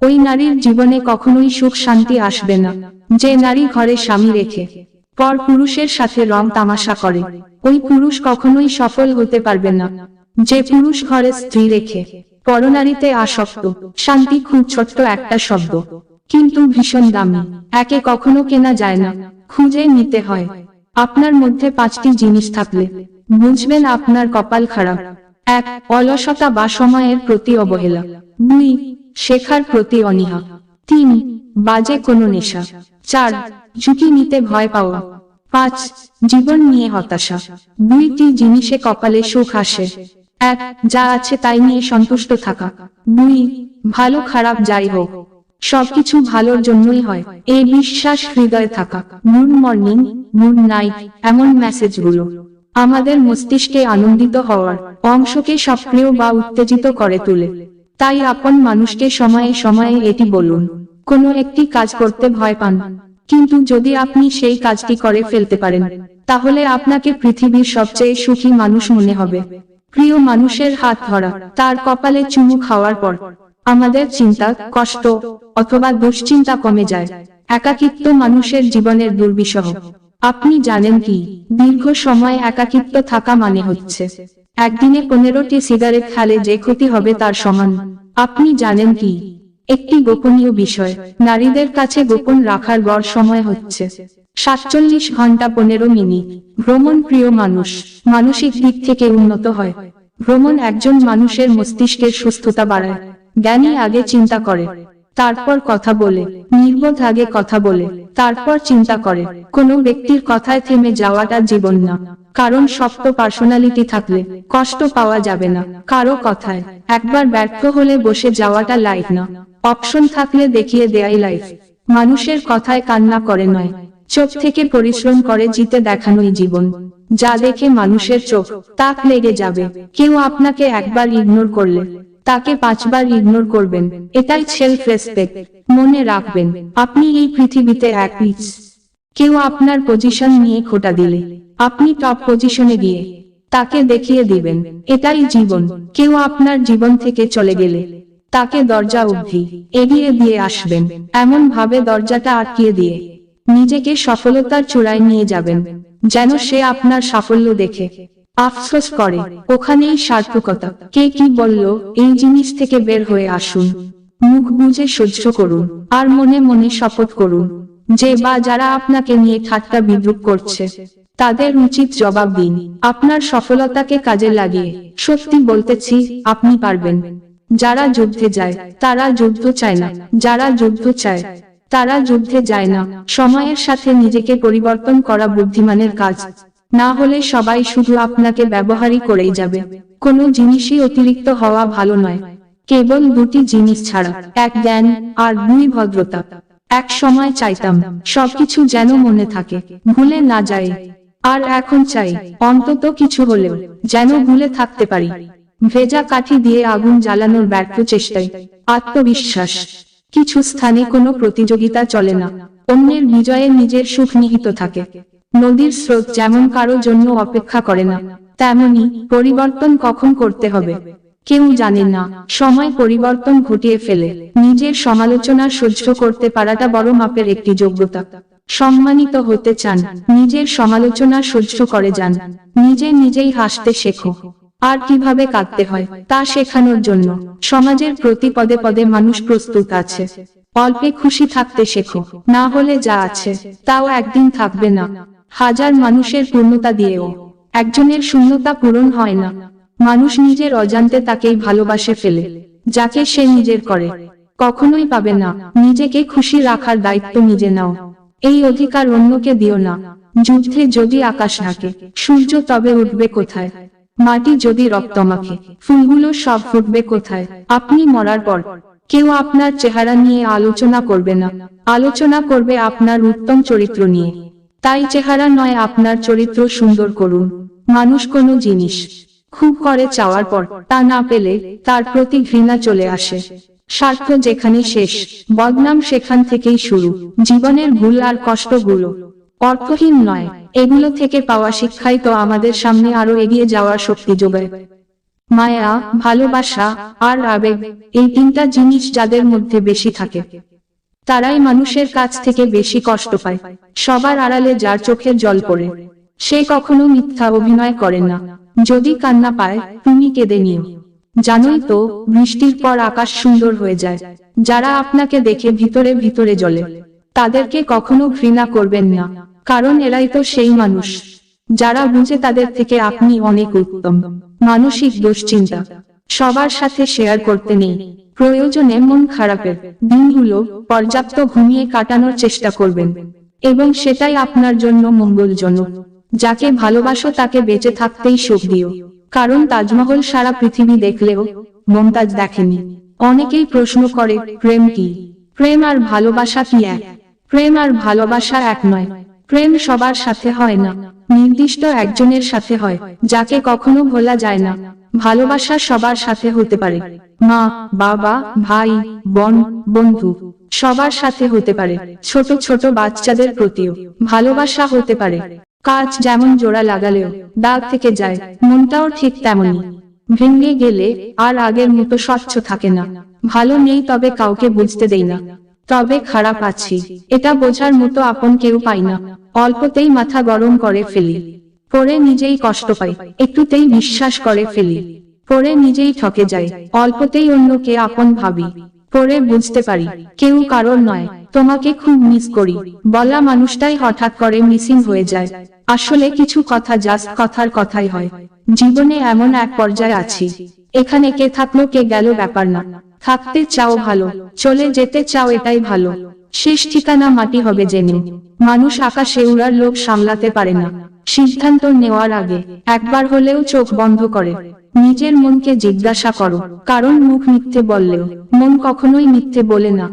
ওই নারীর জীবনে কখনোই সুখ শান্তি আসবে না। যে নারী ঘরে স্বামী রেখে পর পুরুষের সাথে রং তামাশা করে, ওই পুরুষ কখনোই সফল হতে পারবে না। যে পুরুষ ঘরে স্ত্রী রেখে পরনারীতে আসক্ত, শান্তি খুব ছোট্ট একটা শব্দ, কিন্তু ভীষণ দামি। একে কখনো কেনা যায় না, খুঁজে নিতে হয়। আপনার মধ্যে 5টি জিনিস থাকলে বুঝবেন আপনার কপাল খারাপ। 1. অলসতা বা সময়ের প্রতি অবহেলা। 2. শেখার প্রতি অনীহা। 3. বাজে কোনো নেশা। 4. ঝুঁকি নিতে ভয় পাওয়া। 5. জীবন নিয়ে হতাশা। 2টি জিনিসে কপালে সুখ আসে। 1. যা আছে তাই নিয়ে সন্তুষ্ট থাকা। 2. ভালো খারাপ যাই হোক সবকিছু ভালোর জন্যই হয়, এই বিশ্বাস হৃদয়ে থাকা। গুড মর্নিং, গুড নাইট, এমন মেসেজগুলো আমাদের মস্তিষ্কে আনন্দিত হওয়ার অংশকে সক্রিয় বা উত্তেজিত করে তোলে। তাই আপন মানুষকে সময়ে সময়ে এটি বলুন। কোনো একটি কাজ করতে ভয় পান, কিন্তু যদি আপনি সেই কাজটি করে ফেলতে পারেন, তাহলে আপনাকে পৃথিবীর সবচেয়ে সুখী মানুষ মনে হবে। প্রিয় মানুষের হাত ধরা, তার কপালে চুমু খাওয়ার পর আমাদের চিন্তা, কষ্ট অথবা দুশ্চিন্তা কমে যায়। একাকিত্ব মানুষের জীবনের দুর্বিষহ। আপনি জানেন কি, দীর্ঘ সময় একাকিত্ব থাকা মানে হচ্ছে একদিনে 15টি সিগারেট খেলে যে ক্ষতি হবে তার সমান। আপনি জানেন কি, একটি গোপনীয় বিষয়, নারীদের কাছে গোপন রাখার গড় সময় হচ্ছে 47 ঘন্টা 15 মিনিট। ভ্রমণ প্রিয় মানুষ মানসিক দিক থেকে উন্নত হয়। ভ্রমণ একজন মানুষের মস্তিষ্কের সুস্থতা বাড়ায়। জ্ঞানী আগে চিন্তা করে, তারপর কথা বলে। নির্বোধ আগে কথা বলে, তারপর চিন্তা করে। কোনো ব্যক্তির কথায় থেমে যাওয়াটা জীবন না, কারণ শক্ত পার্সোনালিটি থাকলে কষ্ট পাওয়া যাবে না কারো কথায়। একবার ব্যর্থ হলে বসে যাওয়াটা লাইফ না, অপশন থাকলে দেখিয়ে দেয়াই লাইফ। মানুষের কথায় কান্না করে নয়, চোখ থেকে পরিশ্রম করে জিতে দেখানোই জীবন। যা দেখে মানুষের চোখ তাক লেগে যাবে। কেউ আপনাকে একবার ইগনোর করলে তাকে 5 বার ইগনোর করবেন, এটাই সেলফ রেসপেক্ট। মনে রাখবেন, আপনি এই পৃথিবীতে এক পিস। কেউ আপনার পজিশন নিয়ে খোঁটা দিলে আপনি টপ পজিশনে গিয়ে তাকে দেখিয়ে দিবেন, এটাই জীবন। কেউ আপনার জীবন থেকে চলে গেলে তাকে দরজা অবধি এগিয়ে দিয়ে আসবেন, এমন ভাবে দরজাটা আটকিয়ে দিয়ে নিজেকে সফলতার চূড়ায় নিয়ে যাবেন, যেন সে আপনার সাফল্য দেখে আফসোস করে। ওখানেই সার্থকতা। কে কি বলল, এই জিনিস থেকে বের হয়ে আসুন। মুখ বুজে সহ্য করুন, আর মনে মনে শপথ করুন যে বা যারা আপনাকে নিয়ে ঠাট্টা বিদ্রুপ করছে তাদের উচিত জবাব দিন। আপনার সফলতাকে কাজে লাগিয়ে সত্যি বলতেছি, আপনি পারবেন। যারা যুদ্ধে যায় তারা যুদ্ধ চায় না, যারা যুদ্ধ চায় তারা যুদ্ধে যায় না। সময়ের সাথে নিজেকে পরিবর্তন করা বুদ্ধিমানের কাজ, না হলে সবাই শুধু আপনাকে ব্যবহারই করেই যাবে। কোনো জিনিসই অতিরিক্ত হওয়া ভালো নয়, কেবল 2টি জিনিস ছাড়া, 1 জ্ঞান আর 2 ভদ্রতা। এক সময় চাইতাম সবকিছু যেন মনে থাকে, ভুলে না যায়, আর এখন চাই অন্তত কিছু হলেও যেন ভুলে থাকতে পারি। ভেজা কাঠি দিয়ে আগুন জ্বালানোর ব্যর্থ চেষ্টায় আত্মবিশ্বাস। কিছু স্থানে কোনো প্রতিযোগিতা চলে না, অন্যের বিজয়ে নিজের সুখ নিহিত থাকে। নদীর স্রোত যেমন কারো জন্য অপেক্ষা করে না, তেমনি পরিবর্তন কখন করতে হবে কেউ জানে না। সময় পরিবর্তন ঘটিয়ে ফেলে। নিজের সমালোচনা সহ্য করতে পারাটা বড় মাপের একটি যোগ্যতা। সম্মানিত হতে চান, নিজের সমালোচনা সহ্য করে যান। নিজেই হাসতে শেখো, আর কিভাবে কাঁদতে হয় তা শেখানোর জন্য সমাজের প্রতি পদে পদে মানুষ প্রস্তুত আছে। অল্পে খুশি থাকতে শেখো, না হলে যা আছে তাও একদিন থাকবে না। হাজার মানুষের পূর্ণতা দিয়েও একজনের শূন্যতা পূরণ হয় না। মানুষ নিজের অজান্তে তাকেই ভালোবাসে ফেলে যাকে সে নিজের করে কখনোই পাবে না। নিজেকে খুশি রাখার দায়িত্ব নিজে নাও, এই অধিকার অন্যকে দিও না। যুদ্ধে যদি আকাশ ঢাকে সূর্য তবে উঠবে কোথায়? মাটি যদি রক্ত মাখে ফুলগুলো সব ফুটবে কোথায়? আপনি মরার পর কেউ আপনার চেহারা নিয়ে আলোচনা করবে না, আলোচনা করবে আপনার উত্তম চরিত্র নিয়ে। তাই চেহারা নয়, আপনার চরিত্র সুন্দর করুন। মানুষ কোনো জিনিস খুব করে চাওয়ার পর তা না পেলে তার প্রতি ঘৃণা চলে আসে। স্বার্থ যেখানে শেষ, বদনাম সেখান থেকেই শুরু। জীবনের ভুল আর কষ্টগুলো অর্থহীন নয়, এগুলো থেকে পাওয়া শিক্ষাই তো আমাদের সামনে আরো এগিয়ে যাওয়ার শক্তি যোগায়। মায়া, ভালোবাসা আর আবেগ, এই তিনটা জিনিস যাদের মধ্যে বেশি থাকে তারাই মানুষের কাছ থেকে বেশি কষ্ট পায়। সবার আড়ালে যার চোখে জল পড়ে, সে কখনো মিথ্যা অভিনয় করে না। যদি কান্না পায়, তুমি কেঁদে নিও। জানোই তো, বৃষ্টির পর আকাশ সুন্দর হয়ে যায়। যারা আপনাকে দেখে ভিতরে ভিতরে জ্বলে, তাদেরকে কখনো ঘৃণা করবেন না, কারণ এরাই তো সেই মানুষ যারা বুঝে তাদের থেকে আপনি অনেক উত্তম। মানসিক দুশ্চিন্তা সবার সাথে শেয়ার করতে নেই। প্রয়োজনে মন খারাপের দিনগুলো পর্যাপ্ত ঘুমিয়ে কাটানোর চেষ্টা করবেন, এবং সেটাই আপনার জন্য মঙ্গলজনক। যাকে ভালোবাসো তাকে বেঁচে থাকতেই সুখ দিও, কারণ তাজমহল সারা পৃথিবী দেখলেও মমতাজ দেখেনি। অনেকেই প্রশ্ন করে, প্রেম কি? প্রেম আর ভালোবাসা কি এক? প্রেম আর ভালোবাসা এক নয়। প্রেম সবার সাথে হয় না, নির্দিষ্ট একজনের সাথে হয়, যাকে কখনো ভোলা যায় না। ভালোবাসা সবার সাথে হতে পারে, মা, বাবা, ভাই, বোন, বন্ধু, সবার সাথে হতে পারে। ছোট ছোট বাচ্চাদের প্রতিও ভালোবাসা হতে পারে। কাজ যেমন জোড়া লাগালেও দাগ থেকে যায়, মনটাও ঠিক তেমনি। ভেঙে গেলে আর আগের মতো স্বচ্ছ থাকে না। ভালো নেই তবে কাউকে বুঝতে দেই না, তবে খারাপ আছি এটা বোঝার মতো আপন কেউ পাই না। অল্পতেই মাথা গরম করে ফেলি, পরে নিজেই কষ্ট পাই। একটুতেই বিশ্বাস করে ফেলি, পরে নিজেই ঠকে যাই। অল্পতেই অন্যকে আপন ভাবি, পরে বুঝতে পারি কেউ কারোর নয়। তোমাকে খুব মিস করি বলা মানুষটাই হঠাৎ করে মিসিং হয়ে যায়। আসলে কিছু কথা জাস্ট কথার কথাই হয়। জীবনে এমন এক পর্যায়ে আছি, এখানে কে থাকলো কে গেল ব্যাপার না। থাকতে চাও ভালো, চলে যেতে চাও এটাই ভালো। শেষ ঠিকানা মাটি হবে জেনে। মানুষ আকাশে উড়ার লোভ সামলাতে পারে না। সিদ্ধান্ত নেওয়ার আগে একবার হলেও চোখ বন্ধ করে নিজের মনকে জিজ্ঞাসা করো, কারণ মুখ মিথ্যে বললেও মন কখনোই মিথ্যে বলে না।